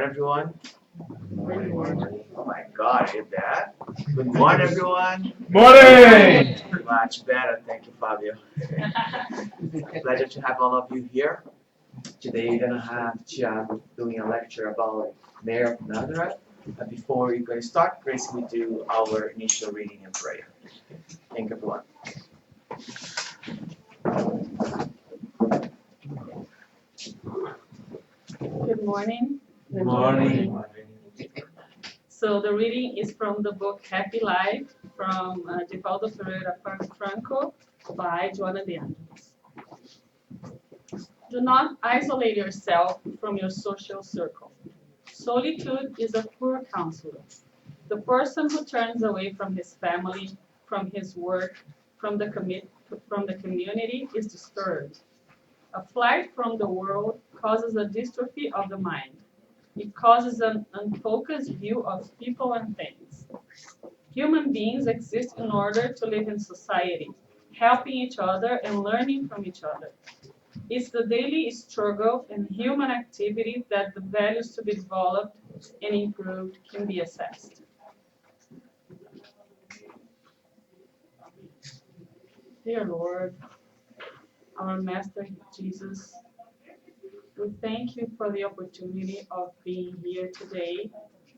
everyone. Good morning. Oh my God, is that? Good morning, everyone. Morning! Much better, thank you, Fabio. It's a pleasure to have all of you here. Today we're gonna have Tiago doing a lecture about Mayor of Nazareth. Before we're going to start, Grace, we do our initial reading and prayer. Thank you, everyone. Good morning. Good morning. So the reading is from the book Happy Life from Divaldo Pereira Franco by Joana de Angelis. Do not isolate yourself from your social circle. Solitude is a poor counselor. The person who turns away from his family, from his work, from the community is disturbed. A flight from the world causes a dystrophy of the mind. It causes an unfocused view of people and things. Human beings exist in order to live in society, helping each other and learning from each other. It's the daily struggle and human activity that the values to be developed and improved can be assessed. Dear Lord, our Master Jesus, we thank you for the opportunity of being here today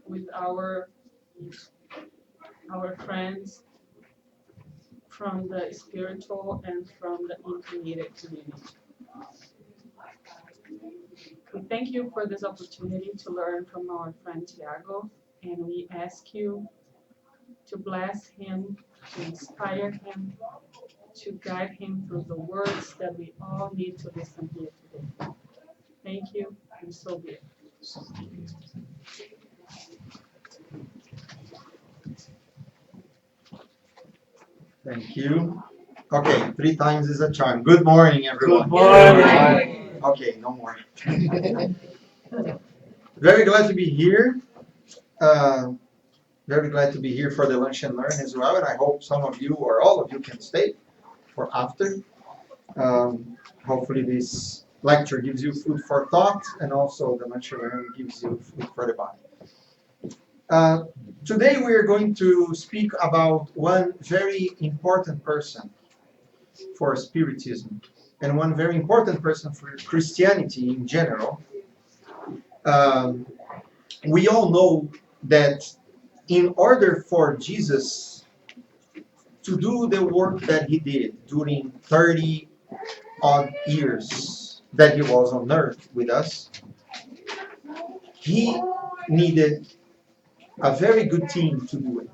with our friends from the spiritual and from the intermediate community. We thank you for this opportunity to learn from our friend Tiago, and we ask you to bless him, to inspire him, to guide him through the words that we all need to listen here today. Thank you, and so be it. Thank you. Okay, 3 times is a charm. Good morning, everyone. Good morning. Okay, no more. Very glad to be here. Uh, Very glad to be here for the lunch and learn as well, and I hope some of you or all of you can stay for after. Hopefully this lecture gives you food for thought, and also the lunch and learn gives you food for the body. Today we are going to speak about one very important person for Spiritism, and one very important person for Christianity in general. Um, we all know that in order for Jesus to do the work that he did during 30 odd years that he was on earth with us, he needed a very good team to do it.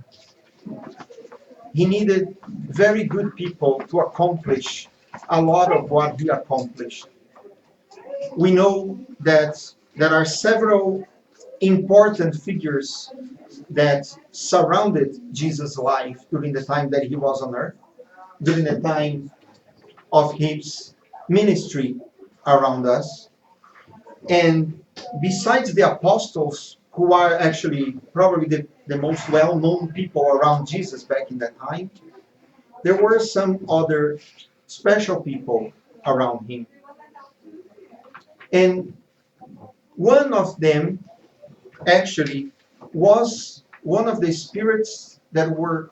He needed very good people to accomplish a lot of what he accomplished. We know that there are several important figures that surrounded Jesus' life during the time that he was on earth, during the time of his ministry around us. And besides the apostles, who are actually probably the most well-known people around Jesus back in that time, there were some other special people around him. And one of them actually was one of the spirits that were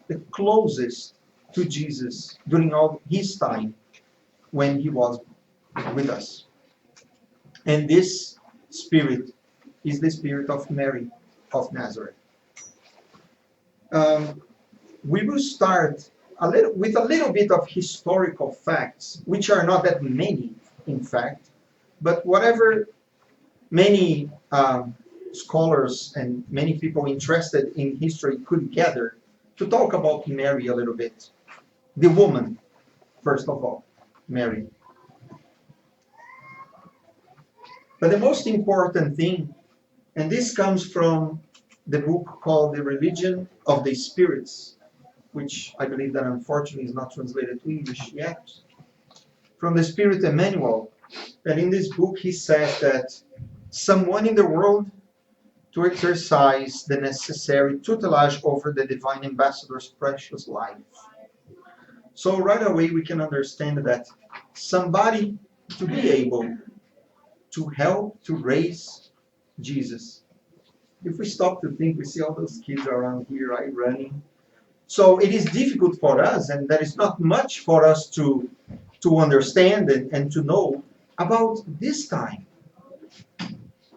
the closest to Jesus during all his time when he was with us. And this spirit is the spirit of Mary of Nazareth. We will start with a little bit of historical facts, which are not that many, in fact, but whatever many scholars and many people interested in history could gather to talk about Mary a little bit. The woman, first of all, Mary. But the most important thing, and this comes from the book called The Religion of the Spirits, which I believe that unfortunately is not translated to English yet, from the Spirit Emmanuel, that in this book he says that someone in the world to exercise the necessary tutelage over the divine ambassador's precious life. So right away we can understand that somebody to be able to help to raise Jesus. If we stop to think, we see all those kids around here, right, running. So it is difficult for us, and there is not much for us to understand and to know about this time.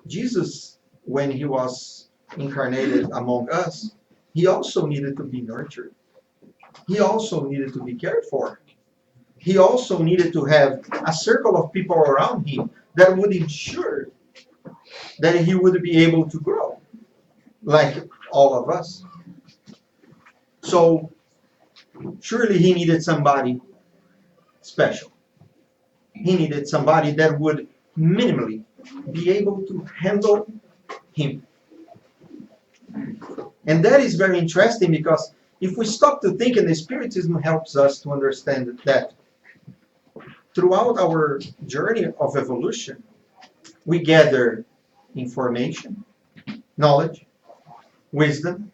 Jesus, when he was incarnated among us, he also needed to be nurtured. He also needed to be cared for. He also needed to have a circle of people around him that would ensure that he would be able to grow, like all of us. So surely he needed somebody special. He needed somebody that would minimally be able to handle him. And that is very interesting, because if we stop to think, and the Spiritism helps us to understand that throughout our journey of evolution, we gather information, knowledge, wisdom,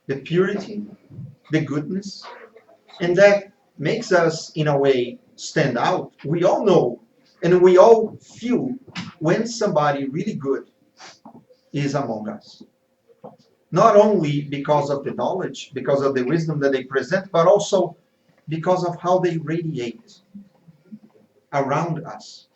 the purity, the goodness, and that makes us, in a way, stand out. We all know and we all feel when somebody really good is among us. Not only because of the knowledge, because of the wisdom that they present, but also because of how they radiate around us.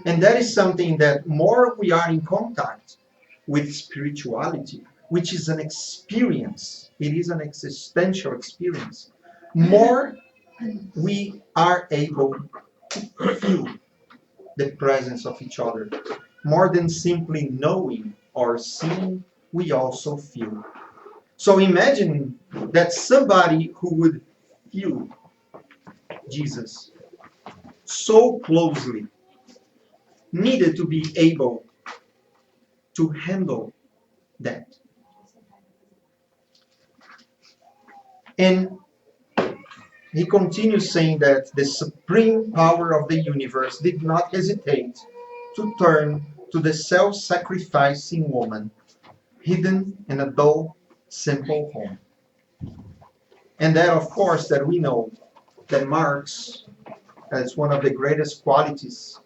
And that is something that more we are in contact with spirituality, which is an experience, it is an existential experience, more we are able to feel the presence of each other. More than simply knowing or seeing, we also feel. So imagine that somebody who would feel Jesus so closely needed to be able to handle that. And he continues saying that the supreme power of the universe did not hesitate to turn to the self-sacrificing woman hidden in a dull, simple home. And that, of course, that we know that marks as one of the greatest qualities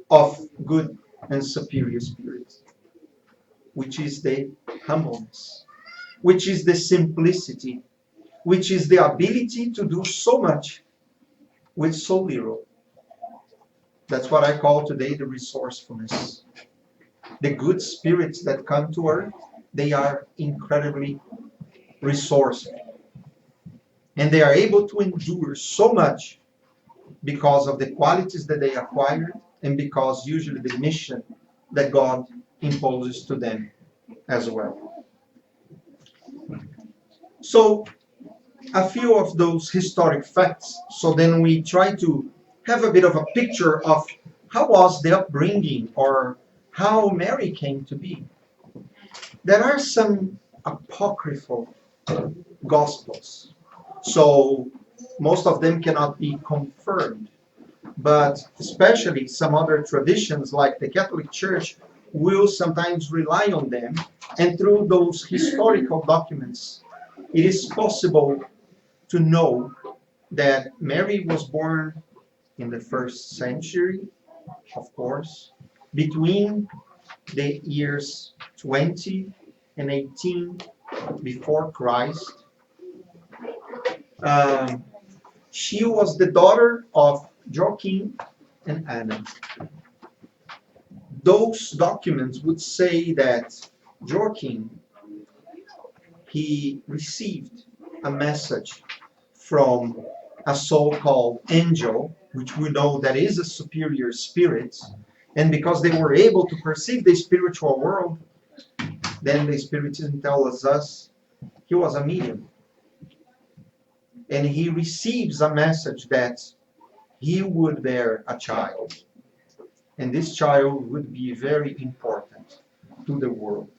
of good and superior spirits, which is the humbleness, which is the simplicity, which is the ability to do so much with so little. That's what I call today the resourcefulness. The good spirits that come to earth, they are incredibly resourceful. And they are able to endure so much because of the qualities that they acquired, and because usually the mission that God imposes to them as well. So a few of those historic facts, so then we try to have a bit of a picture of how was the upbringing, or how Mary came to be. There are some apocryphal gospels, so most of them cannot be confirmed, but especially some other traditions like the Catholic Church will sometimes rely on them, and through those historical documents it is possible to know that Mary was born in the 1st century, of course, between the years 20 and 18 before Christ. She was the daughter of Joachim and Anna. Those documents would say that Joachim, he received a message from a so-called angel, which we know that is a superior spirit, and because they were able to perceive the spiritual world, then the Spiritism tells us he was a medium. And he receives a message that he would bear a child, and this child would be very important to the world.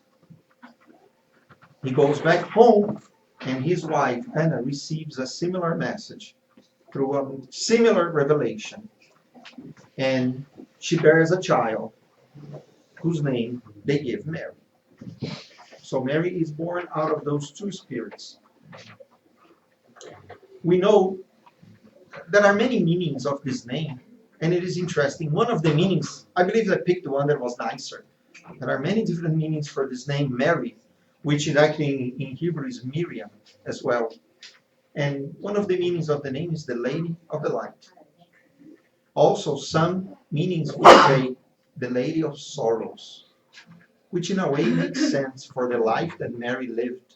He goes back home, and his wife Anna receives a similar message through a similar revelation, and she bears a child whose name they give Mary. So Mary is born out of those two spirits. We know there are many meanings of this name, and it is interesting. One of the meanings, I believe I picked the one that was nicer. There are many different meanings for this name Mary, which is actually in Hebrew is Miriam as well. And one of the meanings of the name is the Lady of the Light. Also, some meanings would say the Lady of Sorrows, which in a way makes sense for the life that Mary lived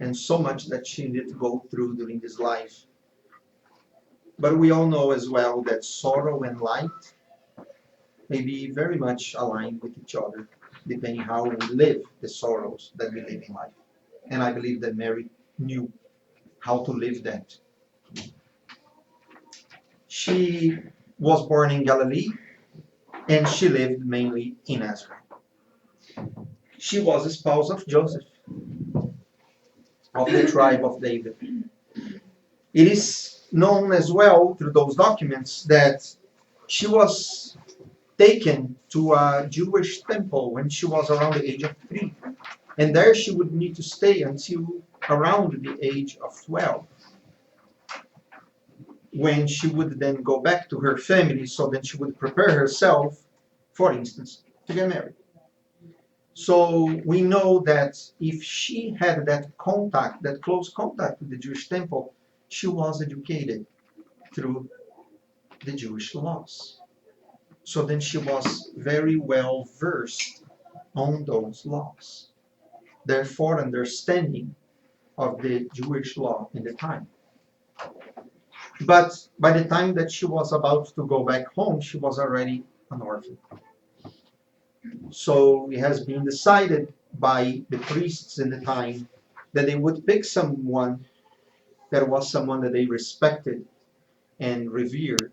and so much that she needed to go through during this life. But we all know as well that sorrow and light may be very much aligned with each other, depending how we live the sorrows that we live in life. And I believe that Mary knew how to live that. She was born in Galilee, and she lived mainly in Nazareth. She was a spouse of Joseph, of the tribe of David. It is known as well through those documents that she was taken to a Jewish temple when she was around the age of 3. And there she would need to stay until around the age of 12, when she would then go back to her family, so that she would prepare herself, for instance, to get married. So we know that if she had that contact, that close contact with the Jewish temple, she was educated through the Jewish laws. So then she was very well versed on those laws. Therefore, understanding of the Jewish law in the time. But by the time that she was about to go back home, she was already an orphan. So it has been decided by the priests in the time that they would pick someone that was someone that they respected and revered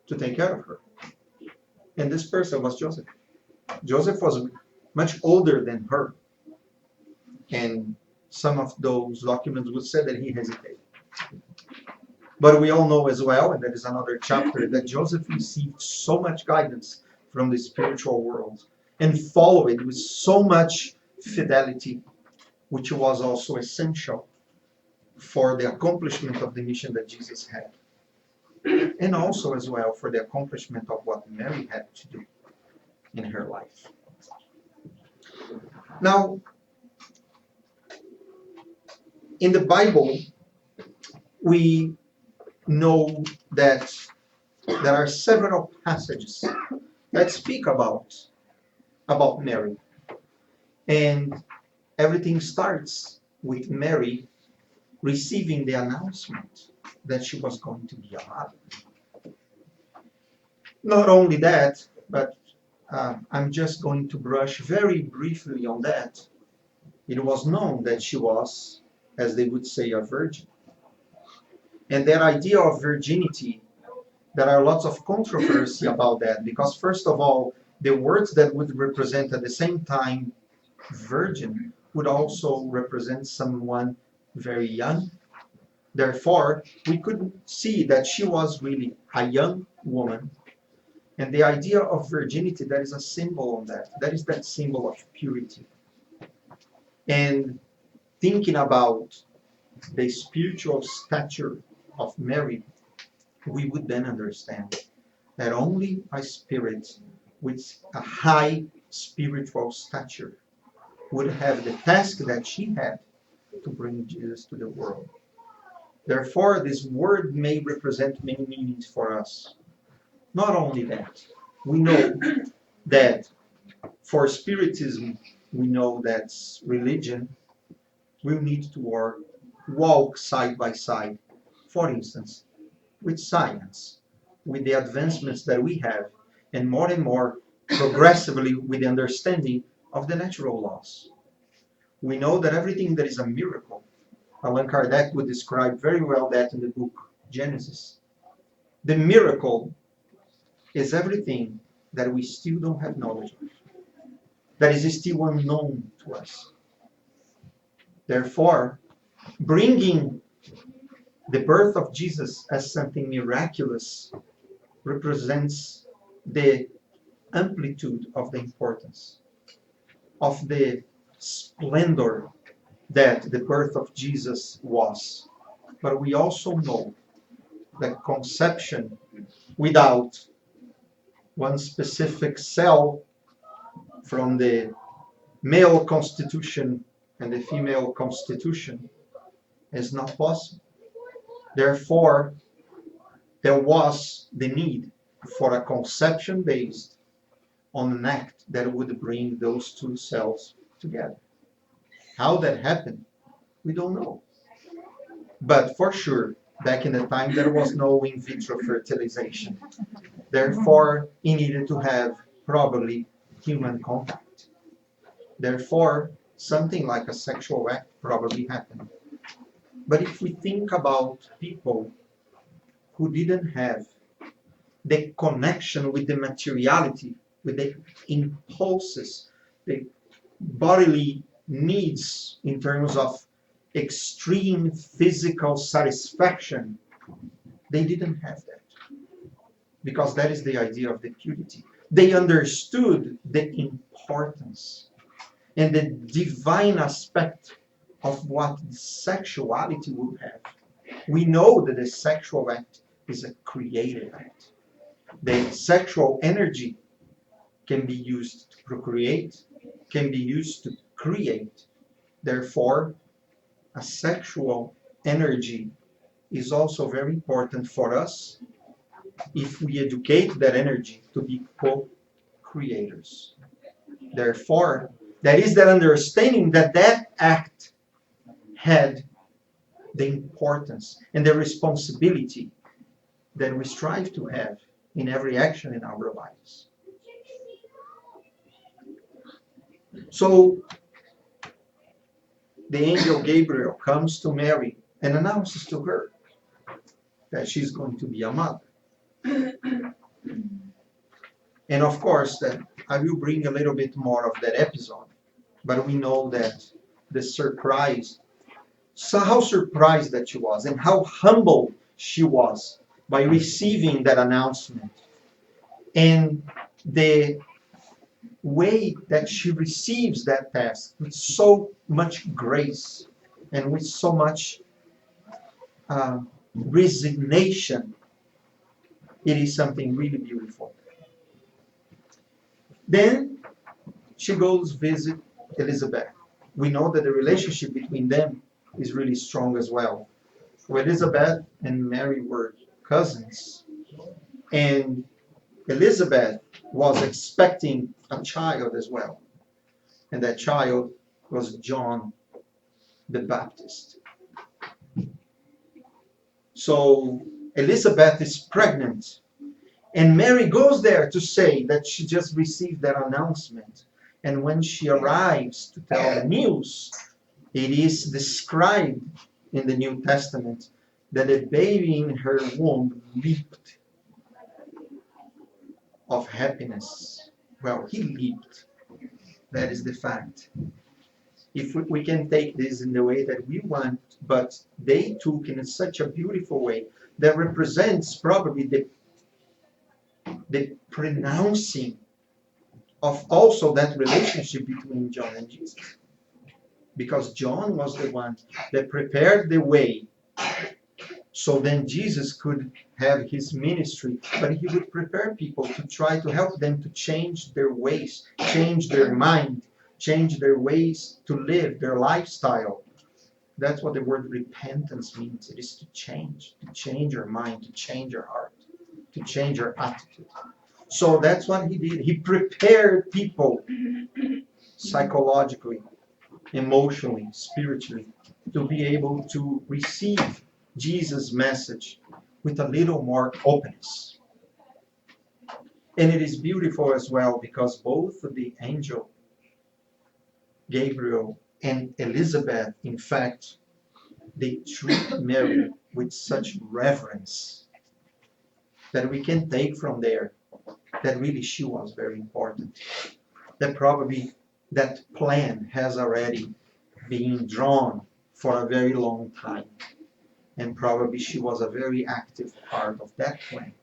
to take care of her. And this person was Joseph. Joseph was much older than her. And some of those documents would say that he hesitated. But we all know as well, and that is another chapter, that Joseph received so much guidance from the spiritual world and followed it with so much fidelity, which was also essential for the accomplishment of the mission that Jesus had. And also as well for the accomplishment of what Mary had to do in her life. Now, in the Bible, we know that there are several passages that speak about Mary. And everything starts with Mary receiving the announcement that she was going to be a mother. Not only that, but I'm just going to brush very briefly on that. It was known that she was, as they would say, a virgin. And that idea of virginity, there are lots of controversy about that, because first of all, the words that would represent at the same time virgin would also represent someone very young. Therefore, we could see that she was really a young woman. And the idea of virginity, that is a symbol on that. That is that symbol of purity. And thinking about the spiritual stature of Mary, we would then understand that only a spirit with a high spiritual stature would have the task that she had to bring Jesus to the world. Therefore, this word may represent many meanings for us. Not only that, we know that for Spiritism, we know that religion will need to walk side by side. For instance, with science, with the advancements that we have, and more progressively with the understanding of the natural laws. We know that everything that is a miracle, Allan Kardec would describe very well that in the book Genesis. The miracle is everything that we still don't have knowledge of, that is still unknown to us. Therefore, bringing the birth of Jesus as something miraculous represents the amplitude of the importance, of the splendor that the birth of Jesus was. But we also know that conception without one specific cell from the male constitution and the female constitution is not possible. Therefore, there was the need for a conception based on an act that would bring those two cells together. How that happened, we don't know. But for sure, back in the time, there was no in vitro fertilization. Therefore, he needed to have probably human contact. Therefore, something like a sexual act probably happened. But if we think about people who didn't have the connection with the materiality, with the impulses, the bodily needs in terms of extreme physical satisfaction, they didn't have that. Because that is the idea of the purity. They understood the importance and the divine aspect of what sexuality would have. We know that the sexual act is a creative act. The sexual energy can be used to procreate, can be used to create. Therefore, a sexual energy is also very important for us if we educate that energy to be co-creators. Therefore, there is that understanding that that act had the importance and the responsibility that we strive to have in every action in our lives. So, the angel Gabriel comes to Mary and announces to her that she's going to be a mother. And of course, that I will bring a little bit more of that episode, but we know that the surprise, so how surprised that she was and how humble she was by receiving that announcement, and the way that she receives that task with so much grace and with so much resignation. It is something really beautiful. Then she goes visit Elizabeth. We know that the relationship between them is really strong as well. So Elizabeth and Mary were cousins, and Elizabeth was expecting a child as well. And that child was John the Baptist. So Elizabeth is pregnant, and Mary goes there to say that she just received that announcement. And when she arrives to tell the news, it is described in the New Testament that the baby in her womb leaped of happiness. Well, he leaped. That is the fact. If we can take this in the way that we want, but they took in such a beautiful way that represents probably the pronouncing of also that relationship between John and Jesus. Because John was the one that prepared the way, so then Jesus could have his ministry, but he would prepare people to try to help them to change their ways, change their mind, change their ways to live, their lifestyle. That's what the word repentance means. It is to change your mind, to change your heart, to change your attitude. So that's what he did. He prepared people psychologically, emotionally, spiritually, to be able to receive Jesus' message with a little more openness. And it is beautiful as well because both the angel Gabriel and Elizabeth, in fact, they treat Mary with such reverence that we can take from there that really she was very important. That probably that plan has already been drawn for a very long time. And probably she was a very active part of that plan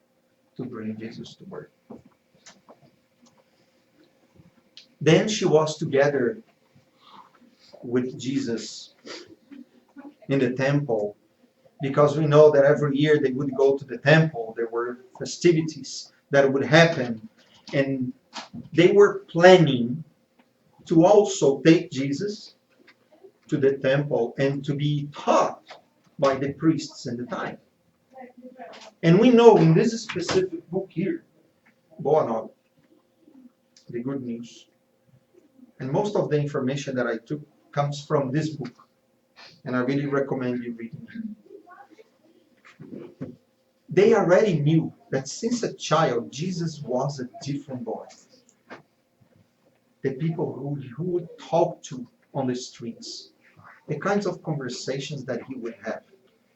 to bring Jesus to birth. Then she was together with Jesus in the temple, because we know that every year they would go to the temple. There were festivities that would happen, and they were planning to also take Jesus to the temple and to be taught by the priests in the time. And we know in this specific book here, Boa Nova, the Good News, and most of the information that I took comes from this book, and I really recommend you reading it. They already knew that since a child, Jesus was a different boy. The people who would talk to on the streets, the kinds of conversations that he would have.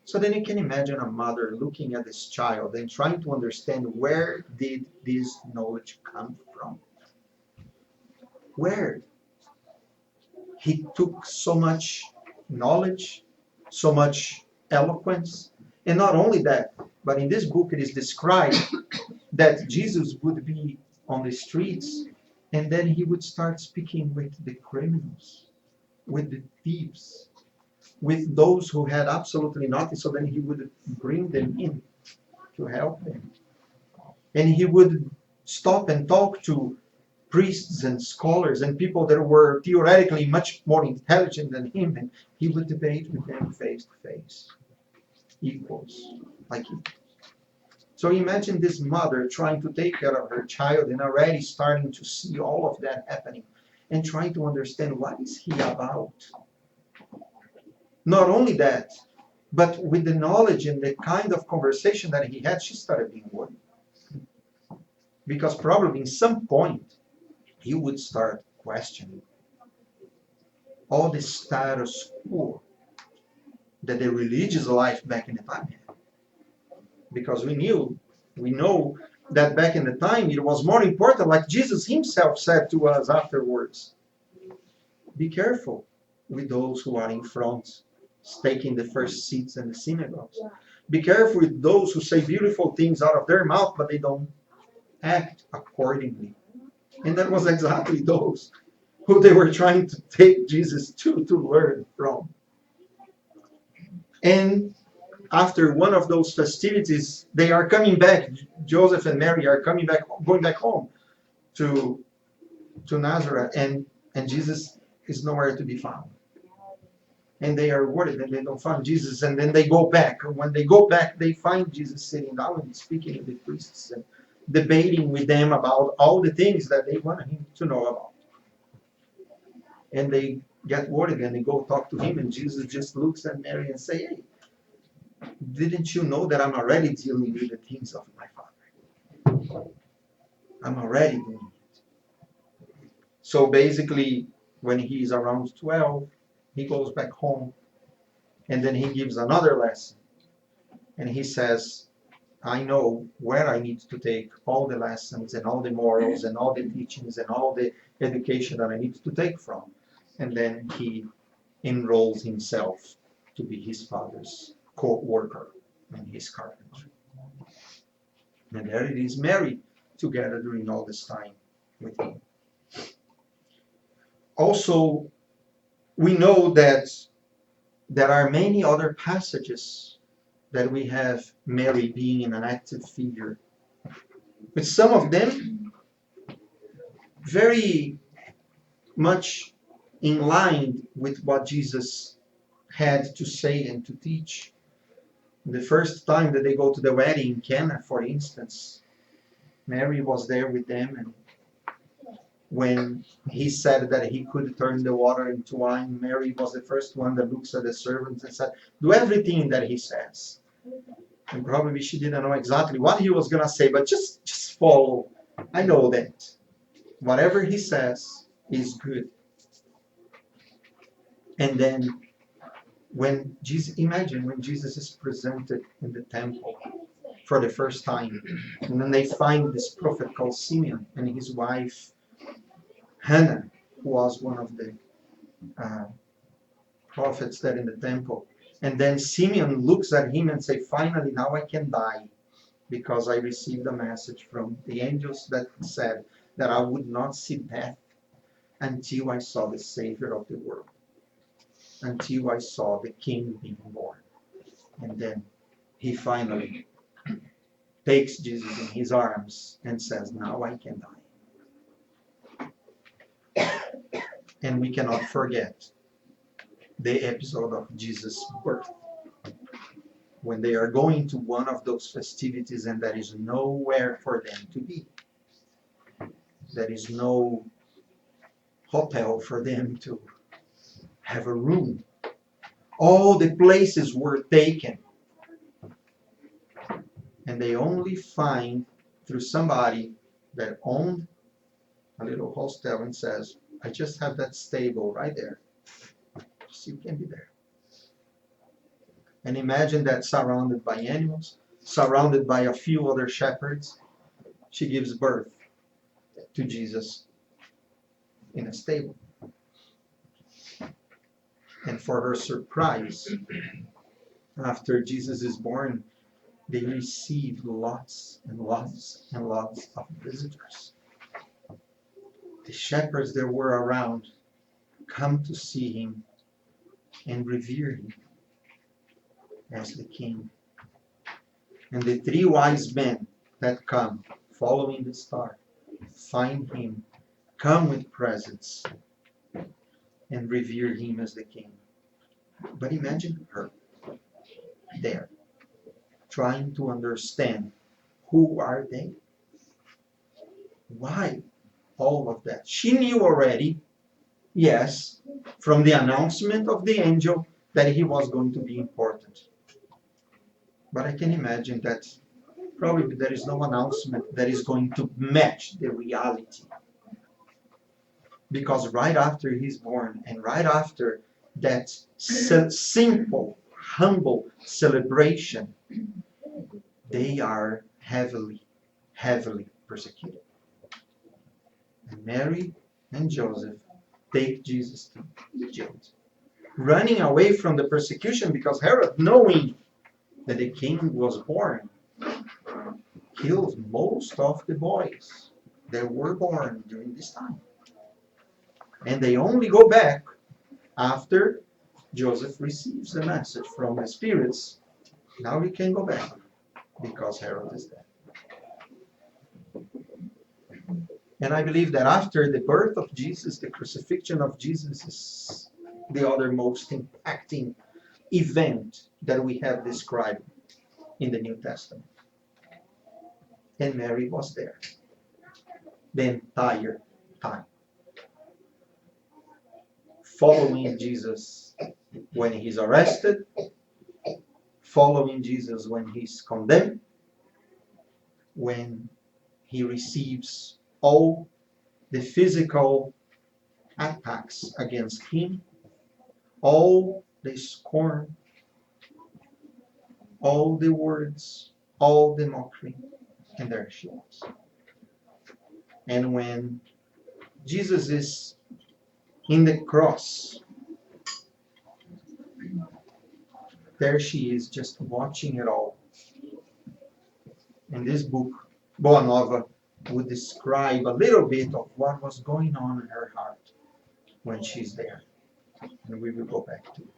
So then you can imagine a mother looking at this child and trying to understand, where did this knowledge come from? Where? He took so much knowledge, so much eloquence, and not only that, but in this book it is described that Jesus would be on the streets, and then he would start speaking with the criminals, with the thieves, with those who had absolutely nothing. So then he would bring them in to help them. And he would stop and talk to priests and scholars and people that were theoretically much more intelligent than him, and he would debate with them face to face, equals, like equals. So imagine this mother trying to take care of her child and already starting to see all of that happening and trying to understand, what is he about? Not only that, but with the knowledge and the kind of conversation that he had, she started being worried. Because probably in some point, he would start questioning all the status quo that the religious life back in the time had. Because we know that back in the time it was more important, like Jesus himself said to us afterwards, be careful with those who are in front, taking the first seats in the synagogues. Be careful with those who say beautiful things out of their mouth, but they don't act accordingly. And that was exactly those who they were trying to take Jesus to learn from. And after one of those festivities, they are coming back. Joseph and Mary are going back home to Nazareth, and Jesus is nowhere to be found. And they are worried that they don't find Jesus, and then they go back. And when they go back, they find Jesus sitting down and speaking with the priests and debating with them about all the things that they want him to know about. And they get worried and they go talk to him, and Jesus just looks at Mary and say, hey, didn't you know that I'm already dealing with the things of my Father? I'm already doing it. So basically, when he's around 12, he goes back home, and then he gives another lesson. And he says, I know where I need to take all the lessons and all the morals and all the teachings and all the education that I need to take from. And then he enrolls himself to be his father's co-worker in his carpentry. And there it is, Mary, together during all this time with him. Also, we know that there are many other passages that we have Mary being an active figure. But some of them very much in line with what Jesus had to say and to teach. The first time that they go to the wedding in Cana, for instance, Mary was there with them, and when he said that he could turn the water into wine, Mary was the first one that looks at the servants and said, do everything that he says. And probably she didn't know exactly what he was going to say, but just follow. I know that whatever he says is good. And then imagine when Jesus is presented in the temple for the first time, and then they find this prophet called Simeon and his wife Hannah, who was one of the prophets there in the temple. And then Simeon looks at him and says, finally, now I can die, because I received a message from the angels that said that I would not see death until I saw the Savior of the world, until I saw the King being born. And then he finally takes Jesus in his arms and says, now I can die. And we cannot forget the episode of Jesus' birth, when they are going to one of those festivities and there is nowhere for them to be. There is no hotel for them to have a room. All the places were taken. And they only find through somebody that owned a little hostel and says, I just have that stable right there. So you can be there. And imagine that surrounded by animals, surrounded by a few other shepherds, she gives birth to Jesus in a stable. And for her surprise, after Jesus is born, they receive lots and lots and lots of visitors. The shepherds that were around come to see him and revere him as the king. And the 3 wise men that come following the star find him, come with presents, and revere him as the king. But imagine her there, trying to understand, who are they? Why all of that? She knew already, yes, from the announcement of the angel, that he was going to be important. But I can imagine that probably there is no announcement that is going to match the reality. Because right after he's born, and right after that simple, humble celebration, they are heavily, heavily persecuted. And Mary and Joseph take Jesus to Egypt, running away from the persecution, because Herod, knowing that the king was born, killed most of the boys that were born during this time. And they only go back after Joseph receives the message from the spirits. Now we can go back because Herod is dead. And I believe that after the birth of Jesus, the crucifixion of Jesus is the other most impacting event that we have described in the New Testament. And Mary was there the entire time, following Jesus when he's arrested, following Jesus when he's condemned, when he receives all the physical attacks against him, all the scorn, all the words, all the mockery, and there she was. And when Jesus is in the cross, there she is, just watching it all. And this book, Boa Nova, would describe a little bit of what was going on in her heart when she's there. And we will go back to it.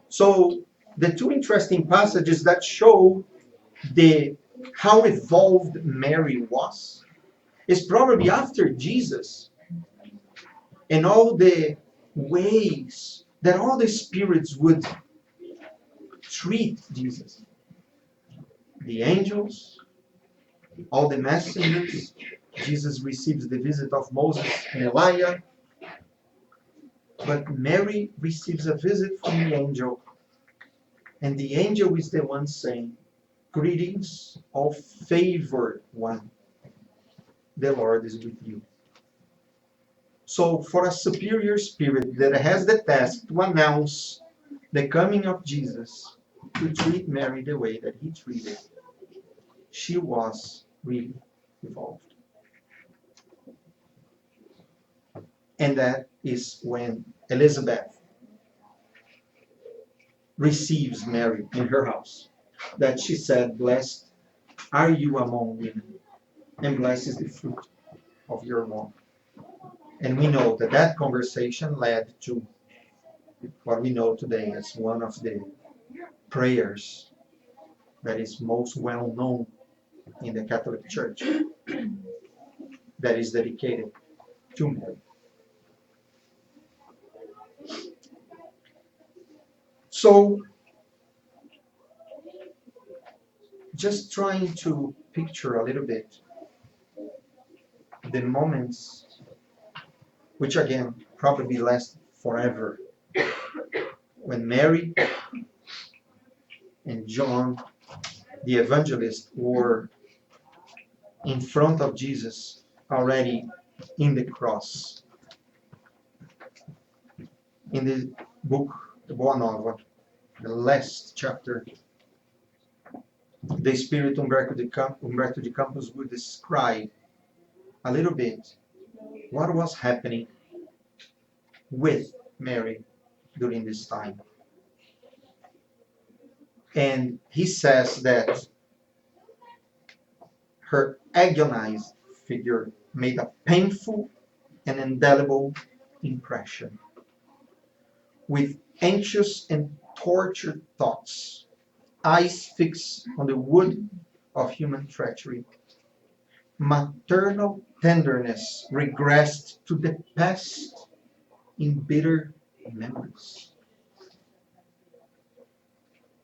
So, the 2 interesting passages that show how evolved Mary was is probably after Jesus, and all the ways that all the spirits would treat Jesus. The angels, all the messengers. Jesus receives the visit of Moses and Elijah. But Mary receives a visit from the angel. And the angel is the one saying, "Greetings, O favored one. The Lord is with you." So for a superior spirit that has the task to announce the coming of Jesus, to treat Mary the way that he treated, she was really evolved. And that is when Elizabeth receives Mary in her house, that she said, "Blessed are you among women, and blessed is the fruit of your womb." And we know that that conversation led to what we know today as one of the prayers that is most well known in the Catholic Church that is dedicated to Mary. So, just trying to picture a little bit the moments, which again probably last forever, when Mary and John, the evangelist, were in front of Jesus already in the cross. In the book, the Boa Nova, the last chapter, the Espírito Humberto de Campos would describe a little bit what was happening with Mary during this time. And he says that her agonized figure made a painful and indelible impression. With anxious and tortured thoughts, eyes fixed on the wood of human treachery, maternal tenderness regressed to the past in bitter memories.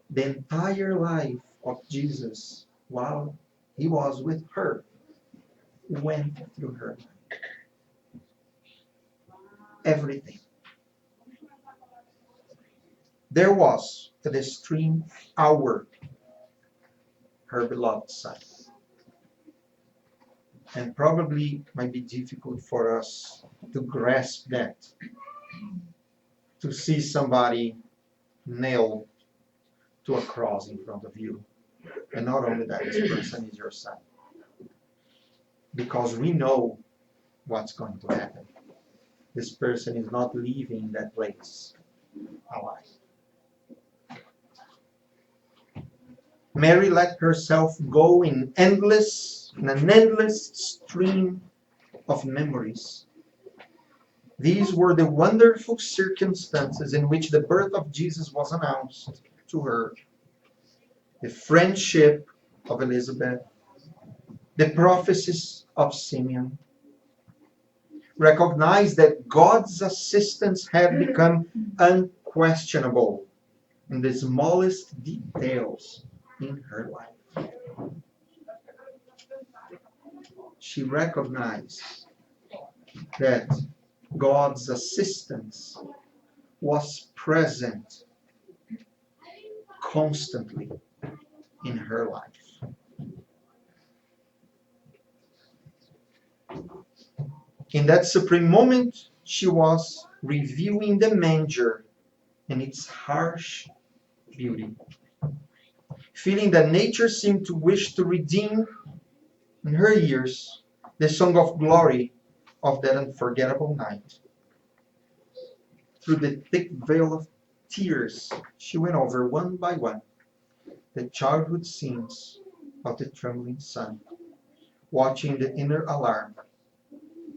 The entire life of Jesus, while he was with her, went through her mind. Everything. There was at the extreme hour her beloved Son. And probably might be difficult for us to grasp that, to see somebody nailed to a cross in front of you. And not only that, this person is your son. Because we know what's going to happen. This person is not leaving that place alive. Mary let herself go in an endless stream of memories. These were the wonderful circumstances in which the birth of Jesus was announced to her. The friendship of Elizabeth, the prophecies of Simeon, recognized that God's assistance had become unquestionable in the smallest details in her life. She recognized that God's assistance was present constantly in her life. In that supreme moment, she was reviewing the manger and its harsh beauty, feeling that nature seemed to wish to redeem in her ears the song of glory of that unforgettable night. Through the thick veil of tears, she went over one by one the childhood scenes of the trembling son, watching the inner alarm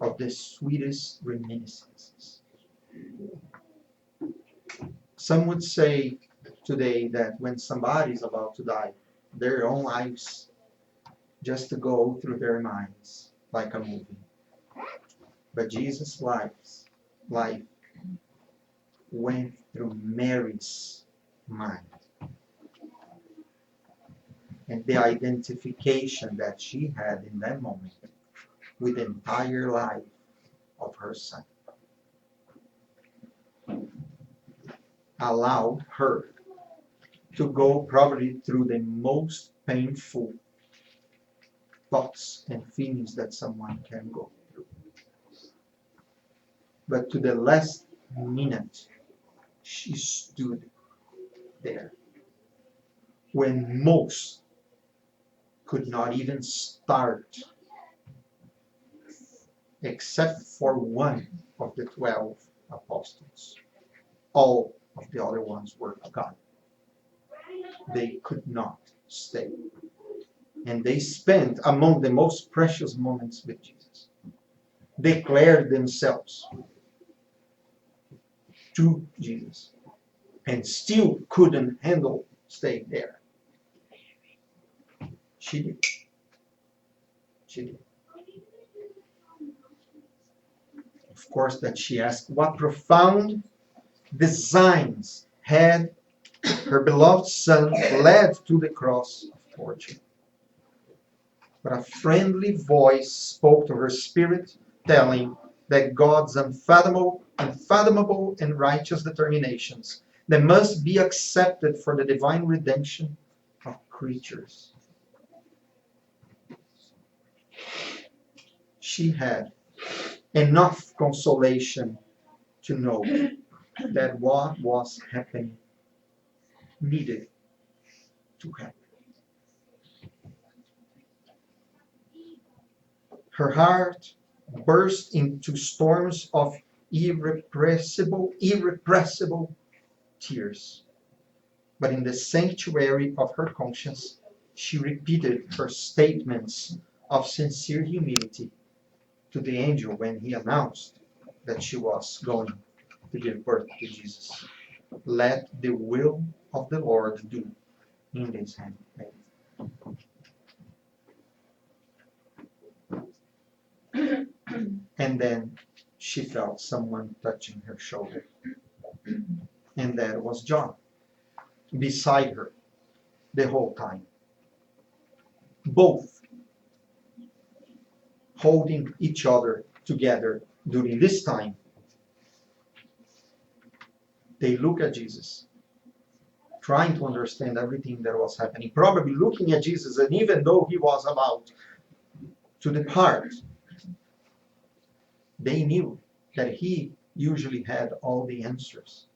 of the sweetest reminiscences. Some would say today that when somebody is about to die, their own lives just to go through their minds like a movie. But Jesus' life went through Mary's mind. And the identification that she had in that moment with the entire life of her son allowed her to go probably through the most painful thoughts and feelings that someone can go through. But to the last minute, she stood there when most could not even start, except for one of the 12 apostles. All of the other ones were gone. They could not stay. And they spent among the most precious moments with Jesus, declared themselves to Jesus, and still couldn't handle staying there. She did. She did. Of course, that she asked, what profound designs had her beloved son led to the cross of torture. But a friendly voice spoke to her spirit, telling that God's unfathomable and righteous determinations that must be accepted for the divine redemption of creatures. She had enough consolation to know that what was happening needed to happen. Her heart burst into storms of irrepressible tears. But in the sanctuary of her conscience, she repeated her statements of sincere humility to the angel when he announced that she was going to give birth to Jesus. Let the will of the Lord do in this handmaid. And then she felt someone touching her shoulder. And that was John, beside her the whole time. Both holding each other together during this time. They look at Jesus, trying to understand everything that was happening, probably looking at Jesus, and even though he was about to depart, they knew that he usually had all the answers.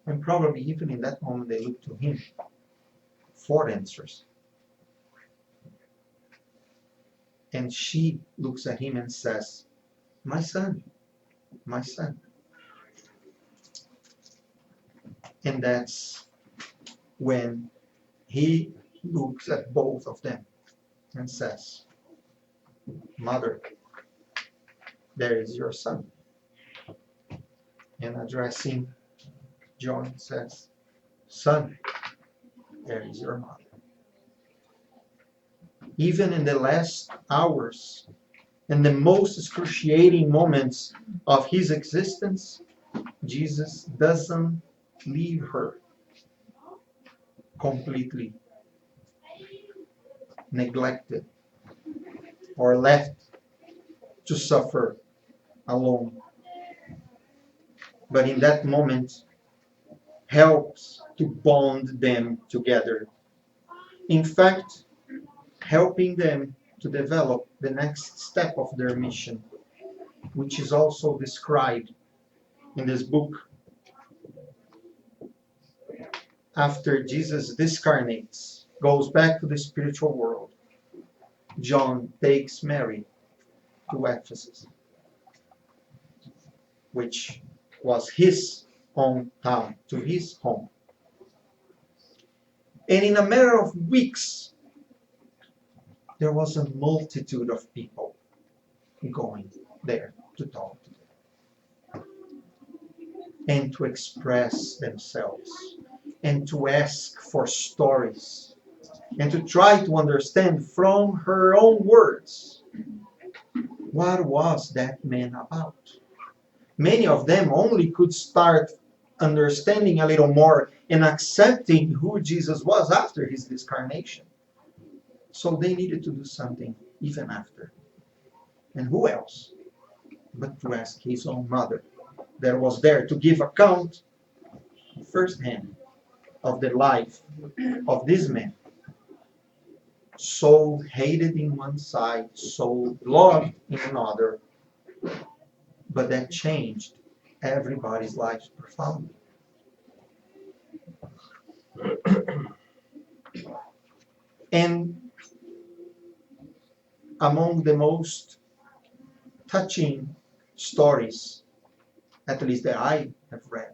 And probably even in that moment they looked to him for answers. And she looks at him and says, my son, my son. And that's when he looks at both of them and says, mother, there is your son. And addressing John says, son, there is your mother. Even in the last hours and the most excruciating moments of his existence, Jesus doesn't leave her completely neglected or left to suffer alone. But in that moment, helps to bond them together. In fact, helping them to develop the next step of their mission, which is also described in this book. After Jesus discarnates, goes back to the spiritual world, John takes Mary to Ephesus, which was his hometown, to his home. And in a matter of weeks, there was a multitude of people going there to talk to them and to express themselves and to ask for stories and to try to understand from her own words what was that man about. Many of them only could start understanding a little more and accepting who Jesus was after his discarnation. So they needed to do something even after. And who else but to ask his own mother that was there to give account firsthand of the life of this man. So hated in one side, so loved in another, but that changed everybody's lives profoundly. And among the most touching stories, at least that I have read,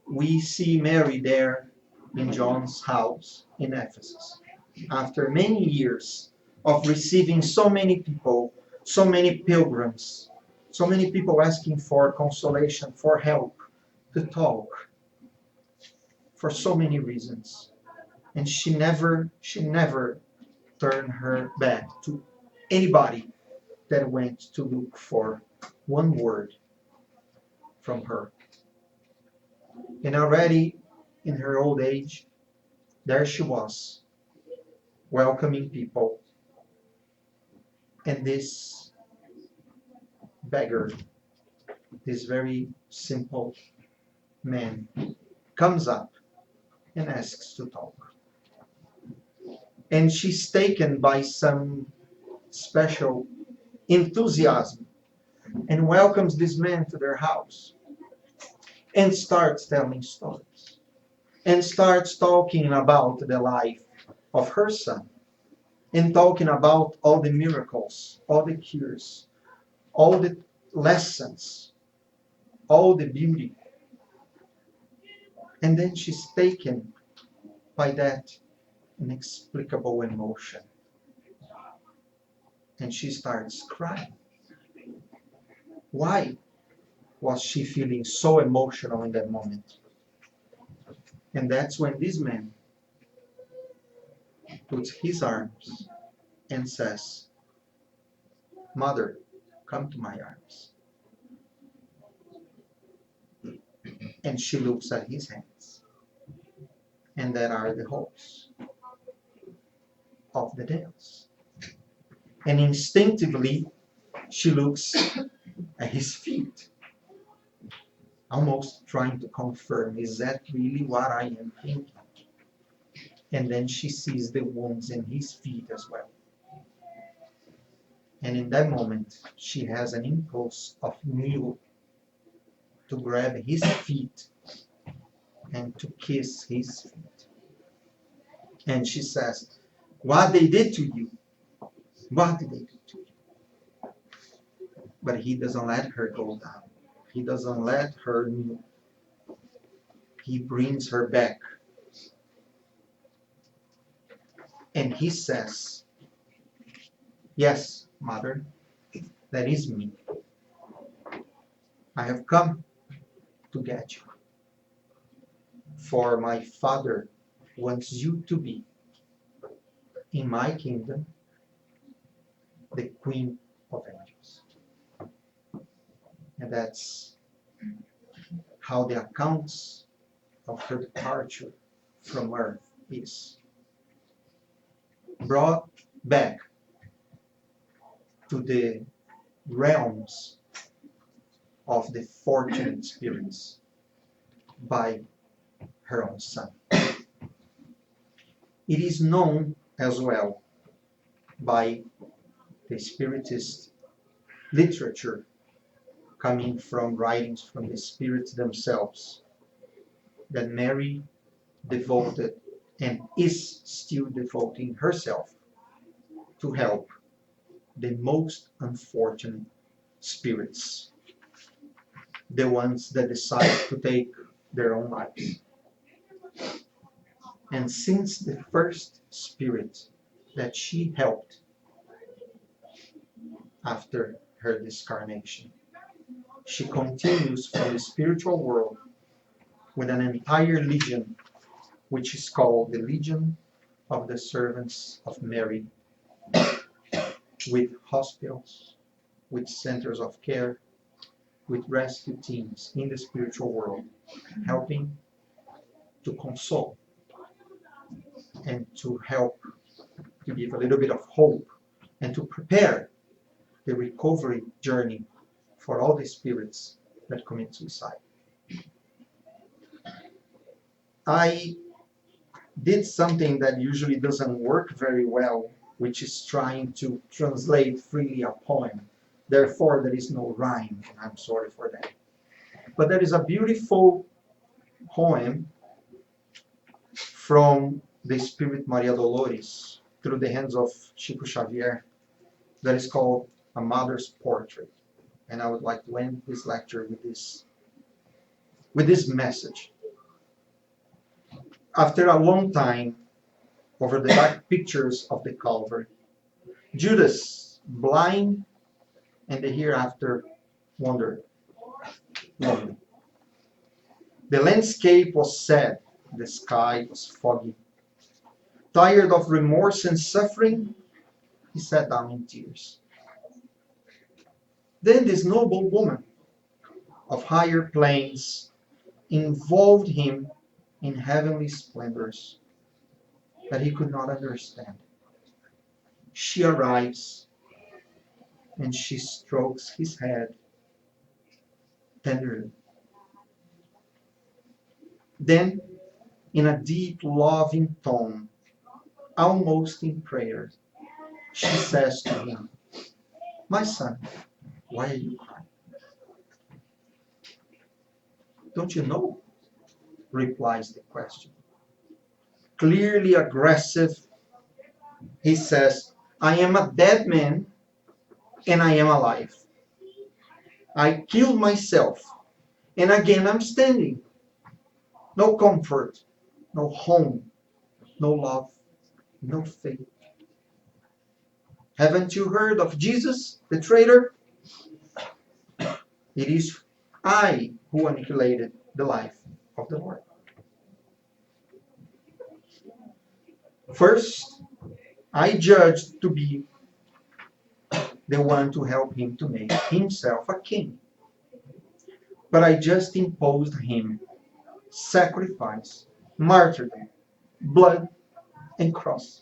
we see Mary there in John's house in Ephesus. After many years of receiving so many people, so many pilgrims, so many people asking for consolation, for help, to talk, for so many reasons. And she never turned her back to anybody that went to look for one word from her. And already in her old age, there she was, welcoming people. And this beggar, this very simple man, comes up and asks to talk. And she's taken by some special enthusiasm and welcomes this man to their house and starts telling stories and starts talking about the life of her son and talking about all the miracles, all the cures, all the lessons, all the beauty. And then she's taken by that inexplicable emotion. And she starts crying. Why was she feeling so emotional in that moment? And that's when this man puts his arms and says, "Mother, come to my arms." And she looks at his hands. And there are the holes of the nails. And instinctively, she looks at his feet, almost trying to confirm, is that really what I am thinking? And then she sees the wounds in his feet as well. And in that moment, she has an impulse of kneel to grab his feet and to kiss his feet. And she says, "What they did to you? What did they do to you?" But he doesn't let her go down. He doesn't let her kneel. He brings her back. And he says, "Yes, mother, that is me. I have come to get you. For my Father wants you to be, in my kingdom, the Queen of Angels." And that's how the accounts of her departure from earth is. Brought back to the realms of the fortunate spirits by her own son. It is known as well by the Spiritist literature coming from writings from the spirits themselves that Mary devoted and is still devoting herself to help the most unfortunate spirits, the ones that decide to take their own lives. And since the first spirit that she helped after her discarnation, she continues from the spiritual world with an entire legion, which is called the Legion of the Servants of Mary, with hospitals, with centers of care, with rescue teams in the spiritual world, helping to console and to help to give a little bit of hope and to prepare the recovery journey for all the spirits that commit suicide. I did something that usually doesn't work very well, which is trying to translate freely a poem. Therefore, there is no rhyme, and I'm sorry for that. But there is a beautiful poem from the Spirit Maria Dolores through the hands of Chico Xavier that is called A Mother's Portrait. And I would like to end this lecture with this message. After a long time, over the dark pictures of the Calvary, Judas, blind, and the hereafter wandered lonely. The landscape was sad, the sky was foggy, Tired of remorse and suffering, he sat down in tears. Then this noble woman of higher planes involved him in heavenly splendors that he could not understand. She arrives and she strokes his head tenderly. Then, in a deep, loving tone, almost in prayer, she says to him, "My son, why are you crying?" "Don't you know?" replies the question. Clearly aggressive, he says, "I am a dead man and I am alive. I killed myself and again I'm standing. No comfort, no home, no love, no faith. Haven't you heard of Jesus, the traitor? It is I who annihilated the life of the Lord. First, I judged to be the one to help him to make himself a king. But I just imposed him sacrifice, martyrdom, blood, and cross.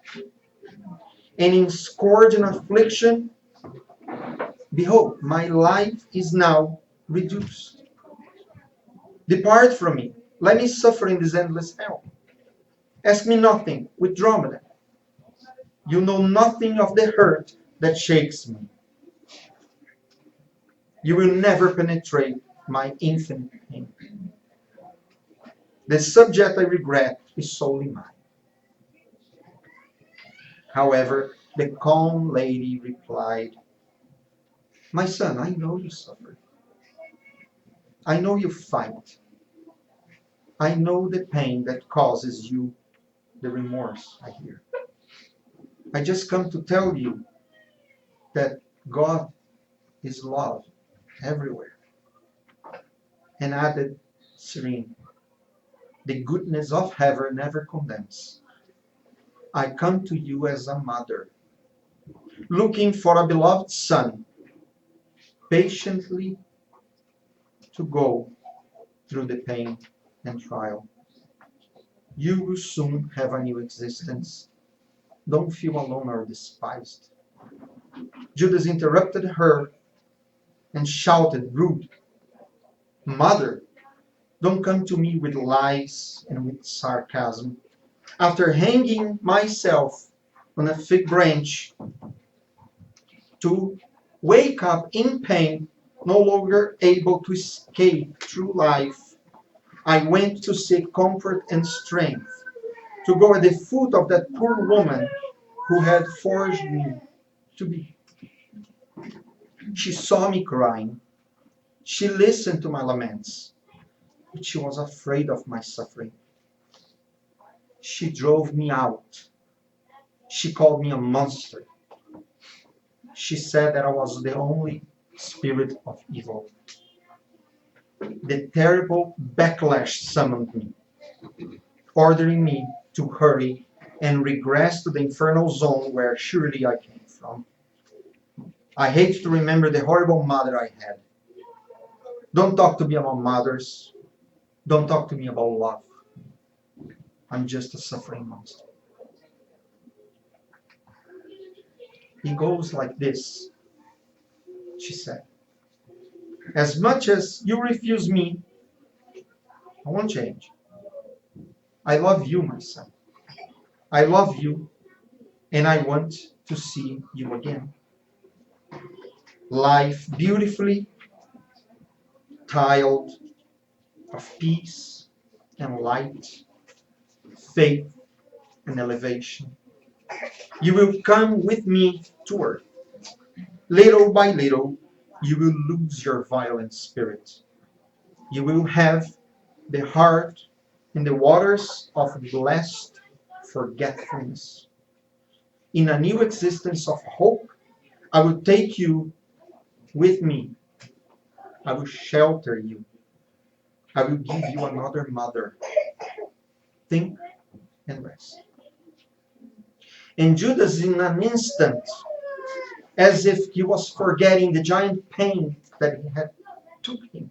And in scourge and affliction, behold, my life is now reduced. Depart from me. Let me suffer in this endless hell. Ask me nothing. Withdraw me. You know nothing of the hurt that shakes me. You will never penetrate my infinite pain. The subject I regret is solely mine." However, the calm lady replied, "My son, I know you suffer. I know you fight. I know the pain that causes you the remorse I hear. I just come to tell you that God is love everywhere." And added, serene, "The goodness of heaven never condemns. I come to you as a mother, looking for a beloved son, patiently to go through the pain and trial. You will soon have a new existence. Don't feel alone or despised." Judas interrupted her and shouted, rude, "Mother, don't come to me with lies and with sarcasm. After hanging myself on a fig branch to wake up in pain, no longer able to escape through life, I went to seek comfort and strength, to go at the foot of that poor woman who had forced me to be. She saw me crying. She listened to my laments, but she was afraid of my suffering. She drove me out. She called me a monster. She said that I was the only spirit of evil. The terrible backlash summoned me, ordering me to hurry and regress to the infernal zone where surely I came from. I hate to remember the horrible mother I had. Don't talk to me about mothers. Don't talk to me about love. I'm just a suffering monster." "He goes like this," she said. "As much as you refuse me, I won't change. I love you, my son. I love you, and I want to see you again. Life beautifully tiled of peace and light, faith and elevation. You will come with me to earth. Little by little, you will lose your violent spirit. You will have the heart in the waters of blessed forgetfulness. In a new existence of hope, I will take you with me. I will shelter you. I will give you another mother. Think and rest." And Judas, in an instant, as if he was forgetting the giant pain that he had took him,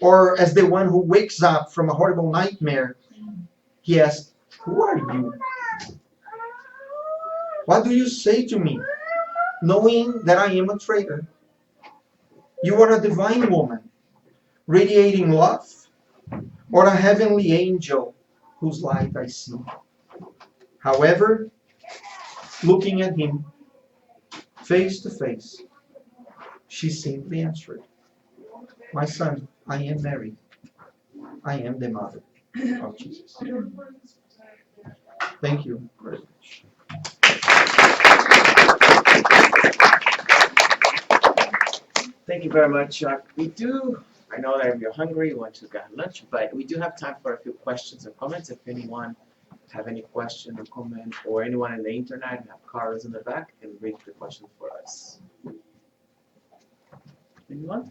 or as the one who wakes up from a horrible nightmare, he asked, "Who are you? What do you say to me, knowing that I am a traitor? You are a divine woman, radiating love, or a heavenly angel whose light I see?" However, looking at him face to face, she simply answered, "My son, I am Mary. I am the mother of Jesus." Thank you very much. Thank you very much, Chuck. I know that if you're hungry, you want to get lunch, but we do have time for a few questions or comments. If anyone have any question or comment, or anyone on the internet have cards in the back, can read the question for us. Anyone?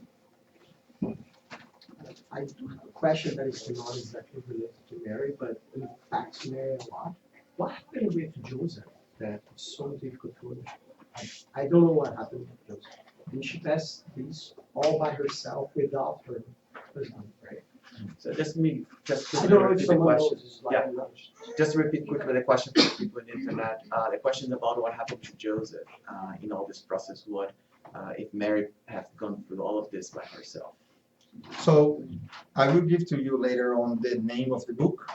I do have a question that is not exactly related to Mary, but it impacts Mary a lot. What happened with Joseph that it's so difficult to understand? I don't know what happened with Joseph. And she passed this all by herself without her husband, right? So just I don't know if repeat the someone knows question. this Yeah. language. Just repeat quickly the question for people on the internet. The question is about what happened to Joseph in all this process. What if Mary had gone through all of this by herself? So I will give to you later on the name of the book.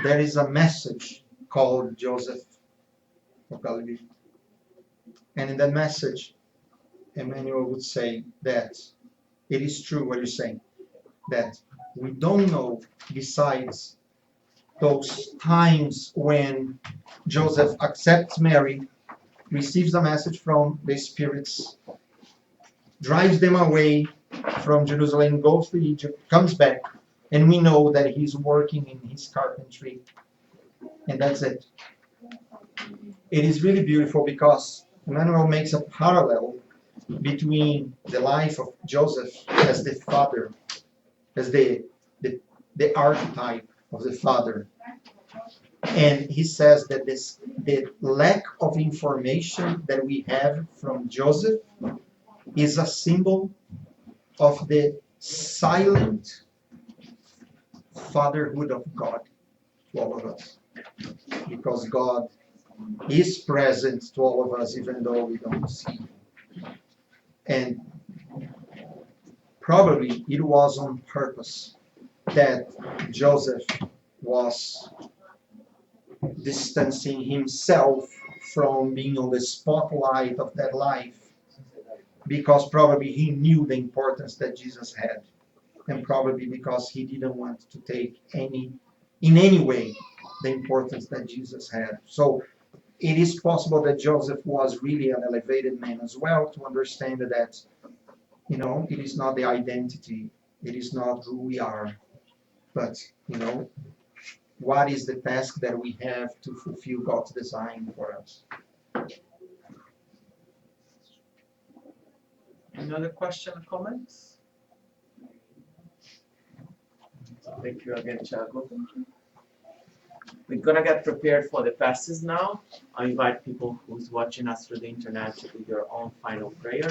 There is a message called Joseph of Galilee. And in that message, Emmanuel would say that it is true what you're saying, that we don't know, besides those times when Joseph accepts Mary, receives a message from the spirits, drives them away from Jerusalem, goes to Egypt, comes back, and we know that he's working in his carpentry, and that's it. It is really beautiful because Emmanuel makes a parallel between the life of Joseph as the father, as the archetype of the father. And he says that the lack of information that we have from Joseph is a symbol of the silent fatherhood of God to all of us. Because God is present to all of us even though we don't see him. And probably it was on purpose that Joseph was distancing himself from being on the spotlight of that life, because probably he knew the importance that Jesus had, and probably because he didn't want to take in any way the importance that Jesus had. So it is possible that Joseph was really an elevated man as well, to understand that, it is not the identity, it is not who we are, but, what is the task that we have to fulfill God's design for us. Another question or comments? Thank you again, Tiago. We're gonna get prepared for the passes now. I invite people who's watching us through the internet to do their own final prayer.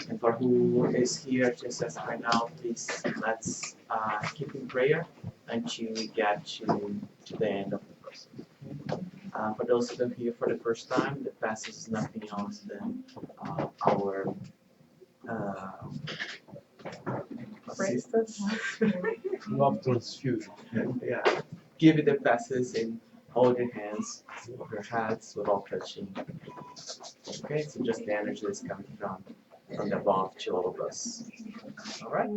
And for who is here just as right now, please let's keep in prayer until we get to the end of the process. For those who are here for the first time, the passes is nothing else than our assistance. Love transfusion. Yeah. Give you the passes and hold your hands over your heads without touching. Okay, so just the energy that's coming from the above to all of us. All right.